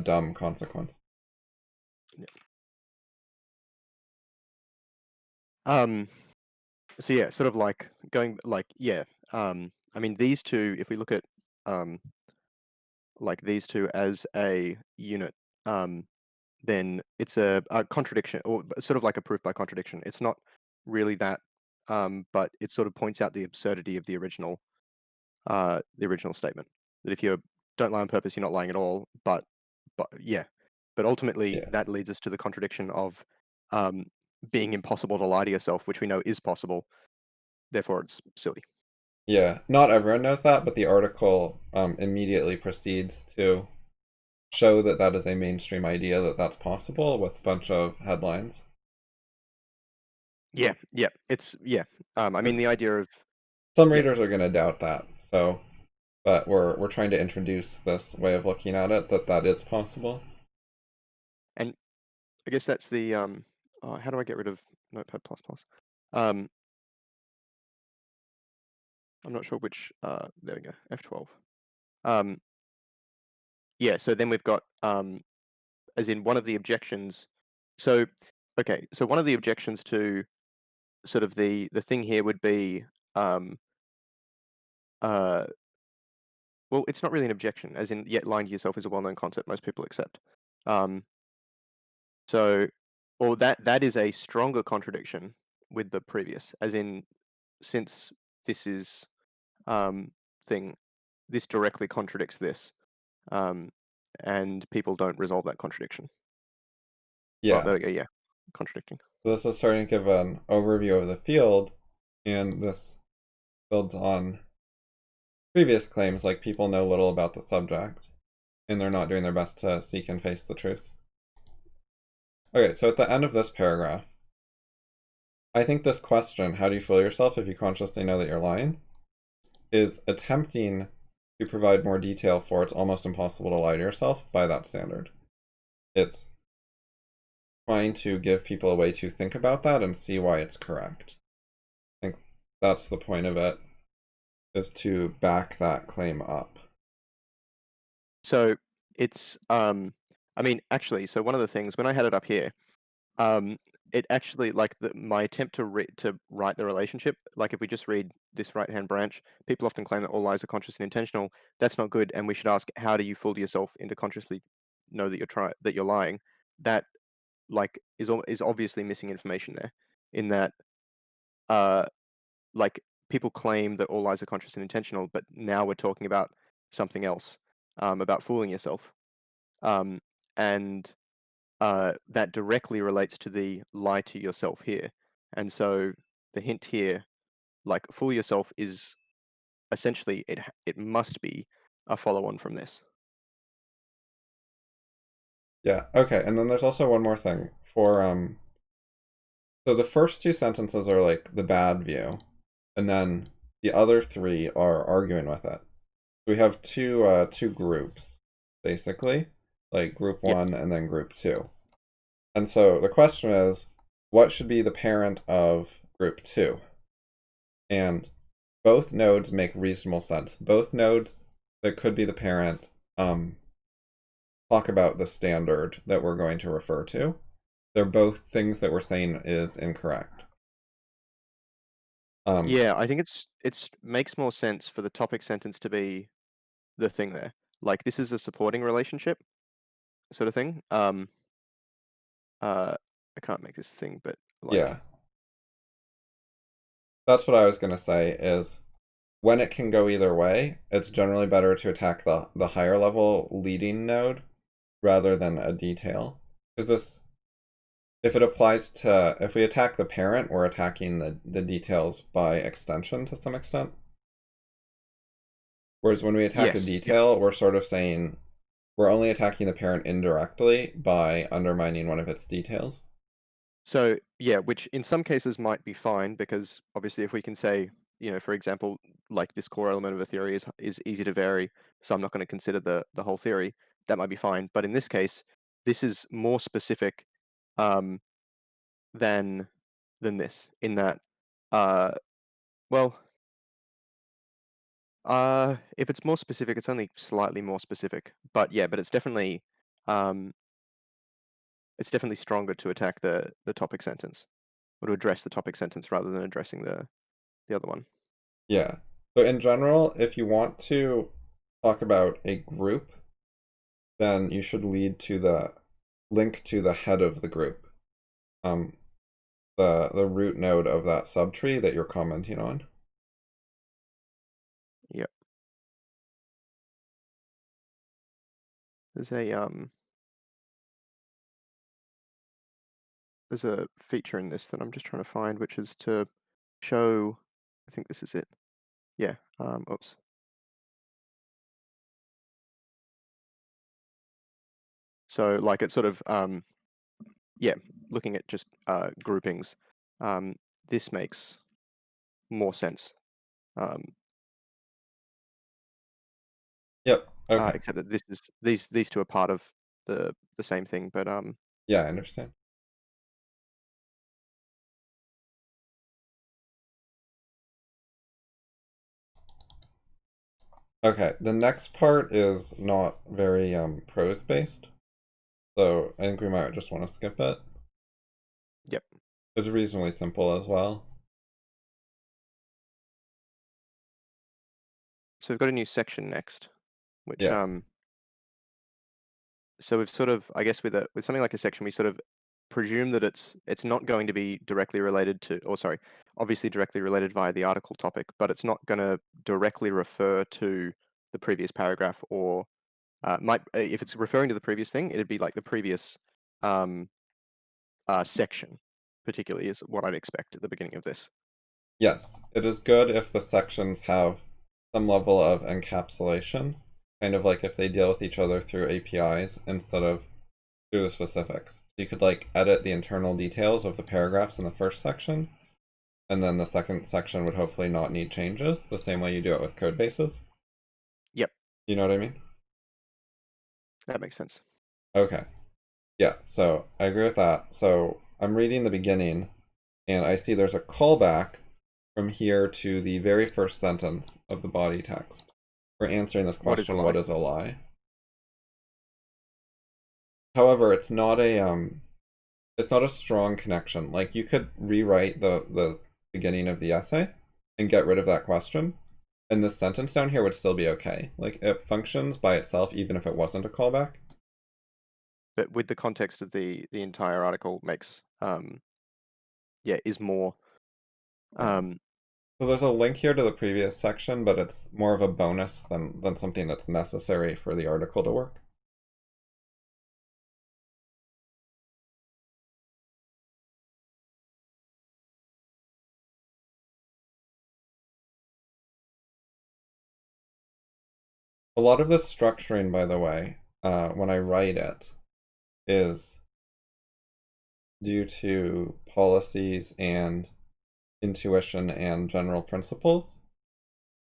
dumb consequence. Yeah. Um, so yeah, sort of like going like yeah. I mean these two, if we look at um, like these two as a unit, um, then it's a contradiction, or sort of like a proof by contradiction. It's not really that, but it sort of points out the absurdity of the original statement. That if you don't lie on purpose, you're not lying at all. But yeah, but ultimately Yeah. that leads us to the contradiction of um, being impossible to lie to yourself, which we know is possible. Therefore, it's silly. Yeah, not everyone knows that, but the article immediately proceeds to show that that is a mainstream idea, that that's possible with a bunch of headlines. Yeah, yeah, it's yeah. I mean, the 'Cause idea of some yeah, readers are going to doubt that, so but we're trying to introduce this way of looking at it, that that is possible. and I guess that's the how do I get rid of Notepad plus plus? Um, I'm not sure which. There we go. F12. Um, yeah. So then we've got as in one of the objections. So okay. So one of the objections to sort of the thing here would be um uh well, it's not really an objection, as in yet lying to yourself is a well-known concept most people accept. Um, so or that is a stronger contradiction with the previous, as in since this is um thing, this directly contradicts this. Um, and people don't resolve that contradiction. Well, Yeah, there we go. Yeah, contradicting. so this is starting to give an overview of the field, and this builds on previous claims like people know little about the subject, and they're not doing their best to seek and face the truth. Okay, so at the end of this paragraph, I think this question, how do you fool yourself if you consciously know that you're lying, is attempting to provide more detail for it's almost impossible to lie to yourself by that standard. It's trying to give people a way to think about that and see why it's correct. I think that's the point of it, is to back that claim up. So it's I mean, actually, so one of the things when I had it up here, um, it actually like my attempt to write the relationship, like if we just read this right-hand branch, people often claim that all lies are conscious and intentional. That's not good, and we should ask, how do you fool yourself into consciously know that you're lying? That like is obviously missing information there, in that uh like people claim that all lies are conscious and intentional, but now we're talking about something else, about fooling yourself, um, and that directly relates to the lie to yourself here. And so the hint here, like fool yourself, is essentially it must be a follow-on from this. Yeah, okay, and then there's also one more thing. So the first two sentences are like the bad view, and then the other three are arguing with it. We have two groups, basically, like group Yeah. one and then group two. And so the question is, what should be the parent of group two? And both nodes make reasonable sense. Both nodes that could be the parent talk about the standard that we're going to refer to. They're both things that we're saying is incorrect. Um, Yeah, I think it's makes more sense for the topic sentence to be the thing there. Like this is a supporting relationship sort of thing. I can't make this thing, but like yeah, that's what I was gonna say is when it can go either way, it's generally better to attack the higher level leading node rather than a detail. Because this, if it applies to, if we attack the parent, we're attacking the details by extension to some extent. Whereas when we attack a yes, yeah. detail, we're sort of saying we're only attacking the parent indirectly by undermining one of its details. So yeah, which in some cases might be fine because obviously if we can say, for example, like this core element of a theory is easy to vary, so I'm not going to consider the whole theory, that might be fine. But in this case, this is more specific um, than this, in that, uh, well. If it's more specific, it's only slightly more specific. But yeah, but um, it's definitely stronger to attack the topic sentence or to address the topic sentence rather than addressing the other one. Yeah. So in general, if you want to talk about a group, then you should lead to the link to the head of the group, um, the root node of that subtree that you're commenting on. Yep. There's a um there's a feature in this that I'm just trying to find, which is to show. I think this is it. Yeah. Oops. So like it's sort of yeah, looking at just groupings. Um, this makes more sense. Um, Yep. Okay. except that this is these two are part of the same thing, but Yeah, I understand. Okay, the next part is not very prose based, so I think we might just want to skip it. yep. It's reasonably simple as well. So we've got a new section next, which Yeah. so we've sort of, I guess, with something like a section, we sort of presume that it's not going to be directly related to, or sorry, obviously directly related via the article topic, but it's not going to directly refer to the previous paragraph, or might if it's referring to the previous thing, it'd be like the previous um, section, particularly is what I'd expect at the beginning of this. Yes, it is good if the sections have some level of encapsulation, kind of like if they deal with each other through APIs instead of through the specifics. So you could like edit the internal details of the paragraphs in the first section, and then the second section would hopefully not need changes, the same way you do it with code bases. Yep, You know what I mean? that makes sense. Okay. Yeah, so I agree with that. So I'm reading the beginning, and I see there's a callback from here to the very first sentence of the body text. For answering this What is a question, what lie? is a lie? However, it's not a strong connection. Like you could rewrite the beginning of the essay and get rid of that question, and this sentence down here would still be okay. Like it functions by itself even if it wasn't a callback. But with the context of the entire article makes yeah, is more Yes. um So there's a link here to the previous section, but it's more of a bonus than something that's necessary for the article to work. A lot of the structuring, by the way, when I write it, is due to policies and intuition and general principles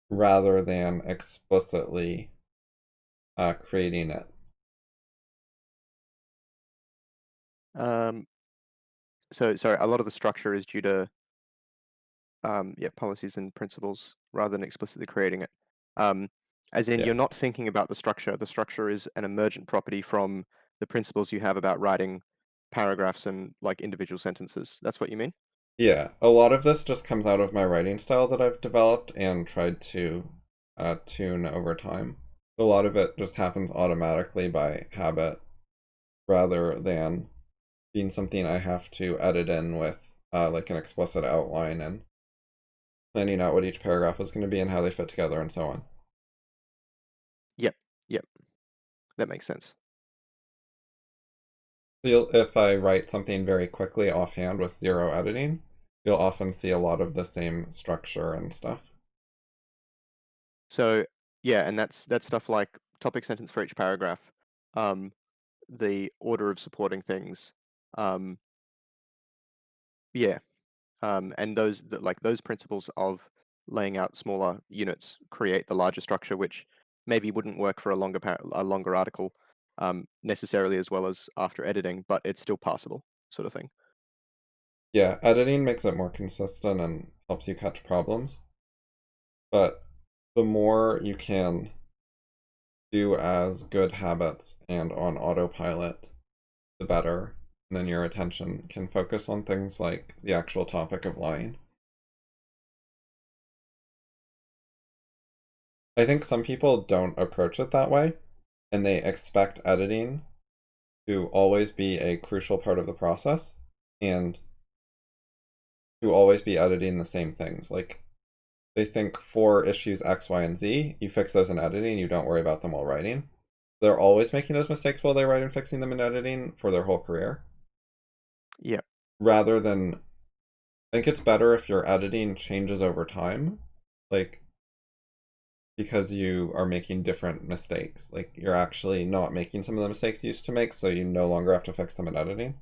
rather than explicitly creating it. um so sorry, a lot of the structure is due to yeah, policies and principles rather than explicitly creating it. Um, as in, Yeah. you're not thinking about the structure. The structure is an emergent property from the principles you have about writing paragraphs and like individual sentences. That's what you mean? Yeah. A lot of this just comes out of my writing style that I've developed and tried to tune over time. A lot of it just happens automatically by habit rather than being something I have to edit in with like an explicit outline and planning out what each paragraph is going to be and how they fit together and so on. Yep, yep, that makes sense. So if I write something very quickly offhand with zero editing, you'll often see a lot of the same structure and stuff. So yeah, and that's stuff like topic sentence for each paragraph, um, the order of supporting things, um, yeah, and like those principles of laying out smaller units create the larger structure, which maybe wouldn't work for a longer article necessarily as well as after editing, but it's still passable, sort of thing. Yeah, editing makes it more consistent and helps you catch problems. But the more you can do as good habits and on autopilot, the better. And then your attention can focus on things like the actual topic of lying. I think some people don't approach it that way, and they expect editing to always be a crucial part of the process and to always be editing the same things. Like they think for issues X, Y, and Z, you fix those in editing, you don't worry about them while writing. They're always making those mistakes while they write and fixing them in editing for their whole career. Yeah. Rather than, I think it's better if your editing changes over time, like because you are making different mistakes. Like you're actually not making some of the mistakes you used to make, so you no longer have to fix them in editing.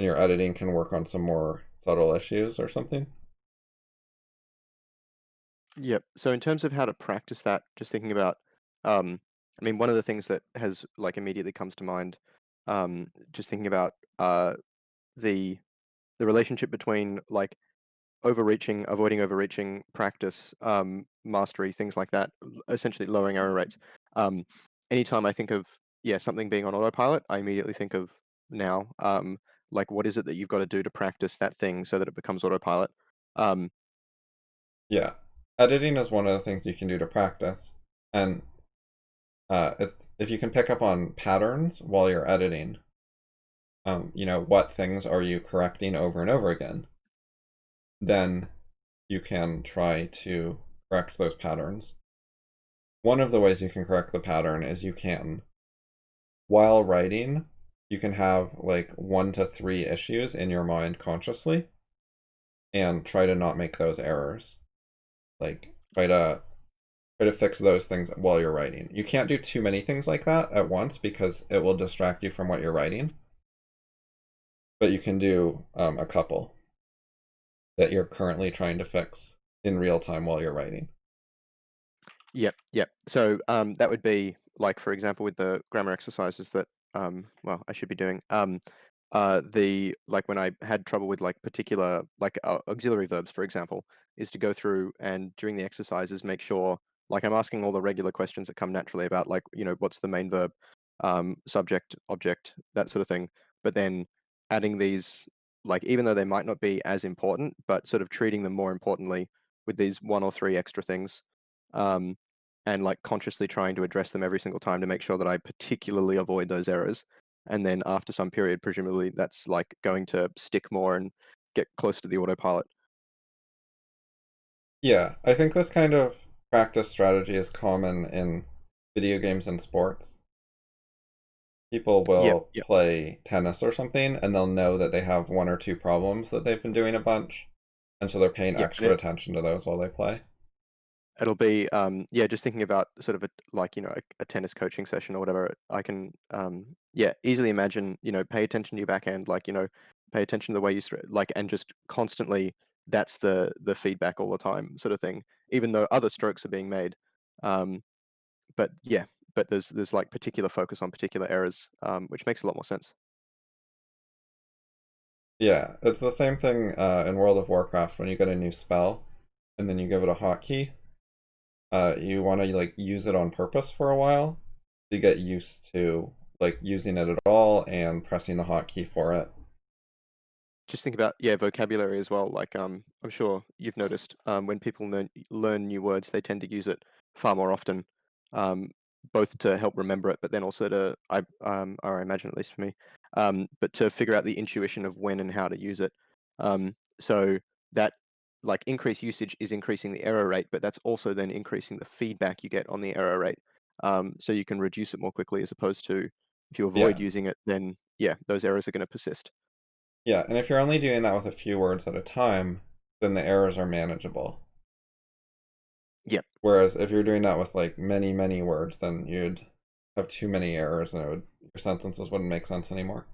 And your editing can work on some more subtle issues or something. Yep. So in terms of how to practice that, just thinking about, um, I mean, one of the things that has like immediately comes to mind, just thinking about the the relationship between like overreaching, avoiding overreaching, practice, mastery, things like that, essentially lowering error rates. Um, Anytime I think of yeah something being on autopilot, I immediately think of now, like what is it that you've got to do to practice that thing so that it becomes autopilot. Um, Yeah. Editing is one of the things you can do to practice. And it's if you can pick up on patterns while you're editing, what things are you correcting over and over again, then you can try to correct those patterns. One of the ways you can correct the pattern is you can, while writing, you can have like 1 to 3 issues in your mind consciously and try to not make those errors. Like try to fix those things while you're writing. You can't do too many things like that at once because it will distract you from what you're writing, but you can do a couple that you're currently trying to fix in real time while you're writing. Yep, yep. So that would be like, for example, with the grammar exercises that well, I should be doing. The like when I had trouble with like particular like auxiliary verbs, for example, is to go through and during the exercises make sure like I'm asking all the regular questions that come naturally about like what's the main verb, subject, object, that sort of thing. But then adding these like even though they might not be as important, but sort of treating them more importantly with these one or three extra things. Um, and like consciously trying to address them every single time to make sure that I particularly avoid those errors. And then after some period, presumably that's like going to stick more and get closer to the autopilot. Yeah, I think this kind of practice strategy is common in video games and sports. People Yep, will yep, play tennis or something and they'll know that they have 1 or 2 problems that they've been doing a bunch, and so they're paying yep. And extra attention to those while they play. it'll be yeah, just thinking about sort of a like a tennis coaching session or whatever. I can yeah easily imagine pay attention to your backhand, like pay attention to the way you like and just constantly that's the feedback all the time sort of thing. Even though other strokes are being made, um, but yeah, but there's like particular focus on particular errors, which makes a lot more sense. Yeah, it's the same thing in World of Warcraft when you get a new spell and then you give it a hotkey. You want to like use it on purpose for a while to get used to like using it at all and pressing the hotkey for it. Just think about yeah vocabulary as well. Like I'm sure you've noticed when people learn new words, they tend to use it far more often, um, both to help remember it, but then also to or I imagine at least for me, but to figure out the intuition of when and how to use it. So that like increased usage is increasing the error rate, but that's also then increasing the feedback you get on the error rate. So you can reduce it more quickly as opposed to if you avoid Yeah. using it, then yeah, those errors are going to persist. Yeah, and if you're only doing that with a few words at a time, then the errors are manageable. Yep. Whereas if you're doing that with like many, many words, then you'd have too many errors and your sentences wouldn't make sense anymore.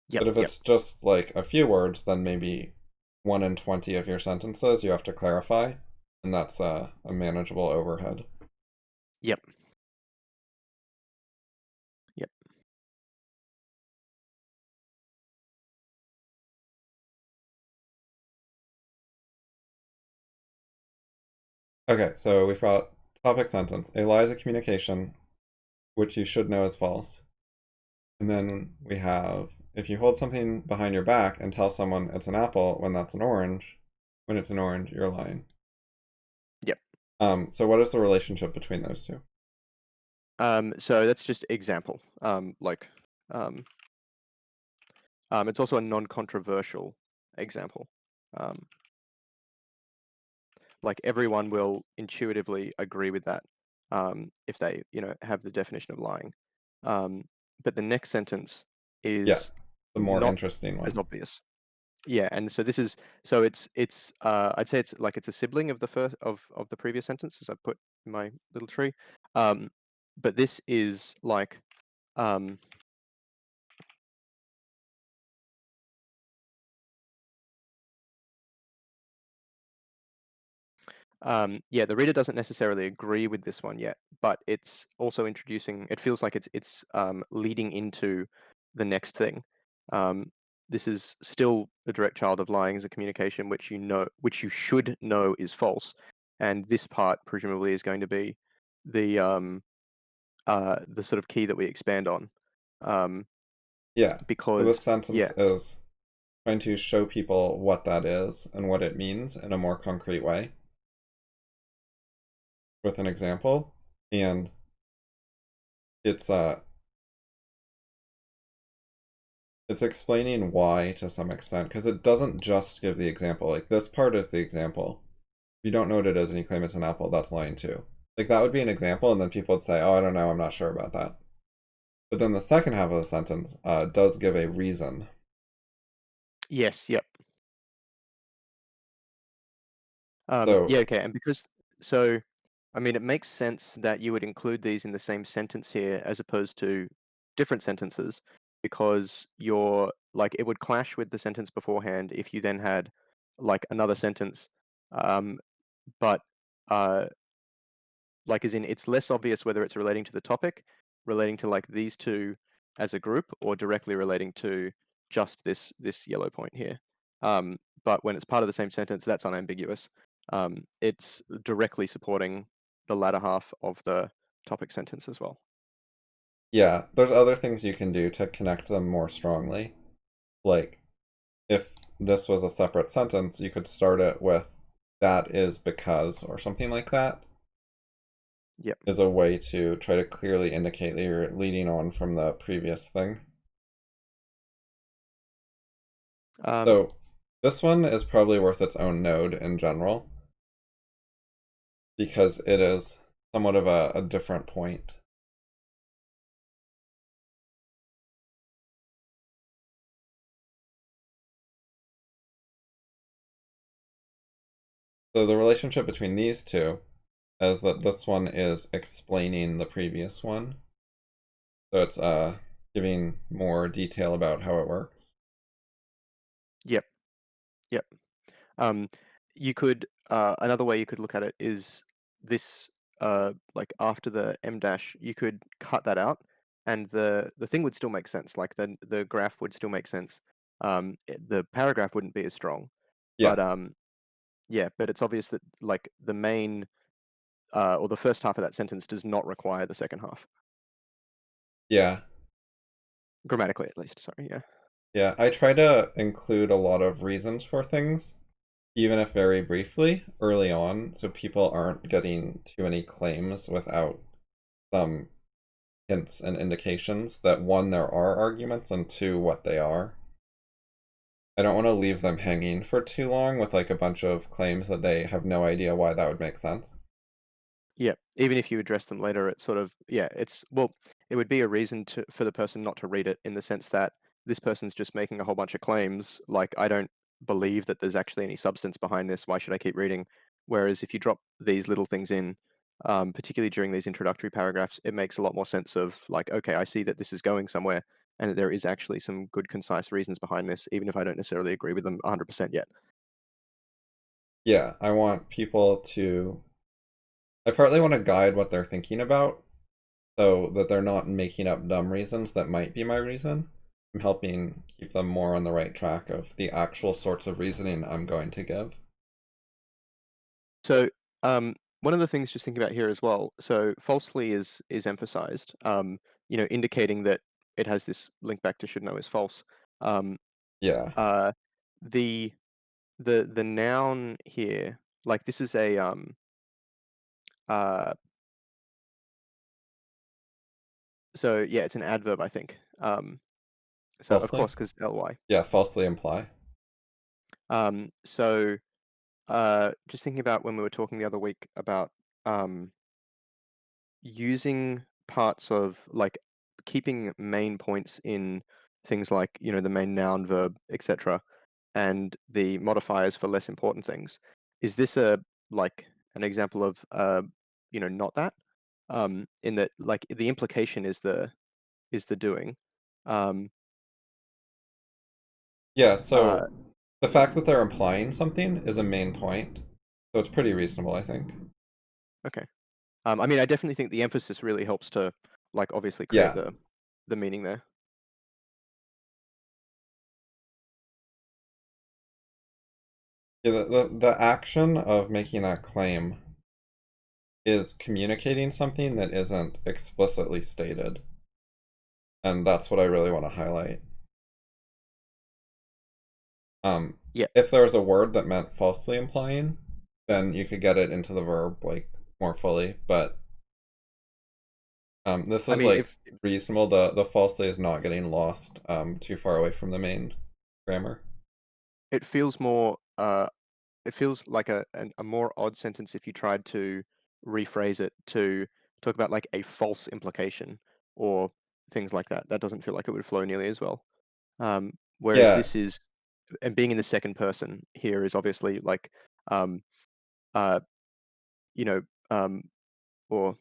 Yep, But if yep, it's just like a few words, then maybe 1 in 20 of your sentences you have to clarify, and that's a manageable overhead. yep, yep. Okay, so we've got topic sentence. A lie is a communication which you should know is false. And then we have, if you hold something behind your back and tell someone it's an apple when that's an orange, when it's an orange, you're lying. Yep. So what is the relationship between those two? So that's just example. It's also a non-controversial example. Um, like everyone will intuitively agree with that if they, have the definition of lying. Um, but the next sentence Yeah, is the more not interesting as one. obvious. Yeah, and so this is it's I'd say it's a sibling of the first of the previous sentence as I put in my little tree. Um, but this is like um, yeah, the reader doesn't necessarily agree with this one yet, but it's also introducing. It feels like it's leading into the next thing. Um, this is still a direct child of lying as a communication, which you should know is false, and this part presumably is going to be the the sort of key that we expand on, um, Yeah, so this because sentence yeah, is trying to show people what that is and what it means in a more concrete way with an example. And it's it's explaining why to some extent, because it doesn't just give the example. Like this part is the example. If you don't know what it is and you claim it's an apple, that's lying too. Like that would be an example, and then people would say, "Oh, I don't know, I'm not sure about that." But then the second half of the sentence does give a reason. yes, yep. So Yeah, okay, and because so, I mean, it makes sense that you would include these in the same sentence here as opposed to different sentences, because you're like it would clash with the sentence beforehand if you then had like another sentence, um, but uh, like as in it's less obvious whether it's relating to the topic, relating to like these two as a group, or directly relating to just this yellow point here. But when it's part of the same sentence, that's unambiguous. It's directly supporting the latter half of the topic sentence as well. yeah, there's other things you can do to connect them more strongly. Like if this was a separate sentence, you could start it with "that is because" or something like that, Yep. is a way to try to clearly indicate that you're leading on from the previous thing. Um, So this one is probably worth its own node in general because it is somewhat of a different point. So the relationship between these two is that this one is explaining the previous one. So it's giving more detail about how it works. yep. Yep. Um, you could another way you could look at it is this like after the M dash, you could cut that out, and the thing would still make sense. Like the graph would still make sense. The paragraph wouldn't be as strong, Yeah, but yeah, but it's obvious that like the main or the first half of that sentence does not require the second half, yeah, grammatically at least. Sorry, yeah. yeah. I try to include a lot of reasons for things, even if very briefly, early on, so people aren't getting too many claims without some hints and indications that one, there are arguments, and two, what they are. I don't want to leave them hanging for too long with like a bunch of claims that they have no idea why that would make sense. Yeah, even if you address them later, it's sort of yeah, it's well, it would be a reason to for the person not to read it in the sense that this person's just making a whole bunch of claims. Like I don't believe that there's actually any substance behind this. Why should I keep reading? Whereas if you drop these little things in, particularly during these introductory paragraphs, it makes a lot more sense of like, okay, I see that this is going somewhere, and that there is actually some good, concise reasons behind this, even if I don't necessarily agree with them 100% yet. Yeah, I want people to. I partly want to guide what they're thinking about so that they're not making up dumb reasons that might be my reason. I'm helping keep them more on the right track of the actual sorts of reasoning I'm going to give. So, um, one of the things just thinking about here as well, so falsely is emphasized, indicating that it has this link back to should know is false. Um, Yeah, uh, the the noun here, like this is a uh, so yeah, it's an adverb, I think. So of falsely. course, because ly. Yeah, falsely imply. So just thinking about when we were talking the other week about um, using parts of like keeping main points in things like the main noun, verb, etc., and the modifiers for less important things. Is this a like an example of not that? In that like the implication is the doing. Um, Yeah, uh, so the fact that they're implying something is a main point. So it's pretty reasonable, I think. okay. I mean, I definitely think the emphasis really helps to like obviously create Yeah. the meaning there. Yeah, the action of making that claim is communicating something that isn't explicitly stated. And that's what I really want to highlight. Um, Yeah. if there was a word that meant falsely implying, then you could get it into the verb like more fully. But this I is mean, like if reasonable. The falsely is not getting lost too far away from the main grammar. it feels more it feels like a more odd sentence if you tried to rephrase it to talk about like a false implication or things like that. That doesn't feel like it would flow nearly as well. Whereas Yeah, this is, and being in the second person here is obviously like, um, uh, you know, um, or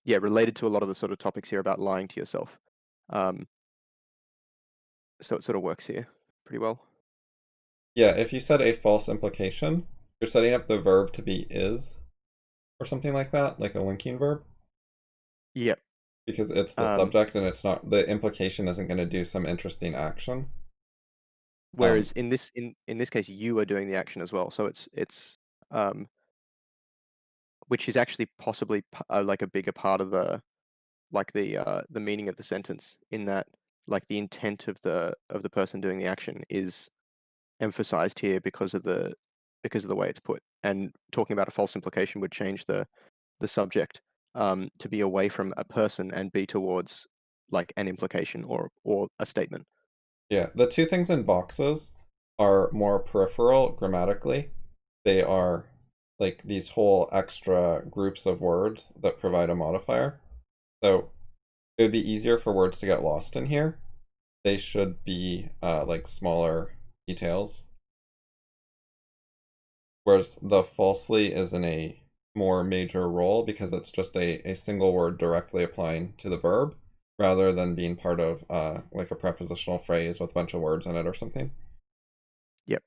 yeah, related to a lot of the sort of topics here about lying to yourself. Um, so it sort of works here pretty well. yeah. If you said a false implication, you're setting up the verb to be is or something like that, like a linking verb, Yep. because it's the Um, subject and it's not the implication isn't going to do some interesting action. Um, Whereas in this case, you are doing the action as well. So it's um, which is actually possibly like a bigger part of the meaning of the sentence in that like the intent of the person doing the action is emphasized here because of the way it's put. And talking about a false implication would change the subject to be away from a person and be towards like an implication or a statement. yeah, the two things in boxes are more peripheral grammatically. They are like these whole extra groups of words that provide a modifier. So it would be easier for words to get lost in here. They should be like smaller details. Whereas the falsely is in a more major role because it's just a single word directly applying to the verb rather than being part of like a prepositional phrase with a bunch of words in it or something. Yep.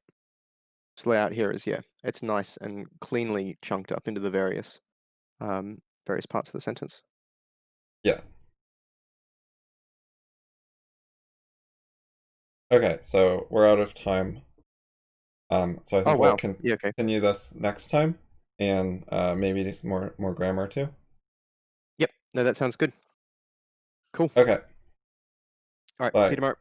This layout here is yeah, it's nice and cleanly chunked up into the various parts of the sentence. Yeah. Okay, so we're out of time. So I Oh think we'll wow. Yeah, okay. continue this next time and maybe do some more grammar too. Yep. No, that sounds good. Cool. Okay, All right. See you bye. tomorrow.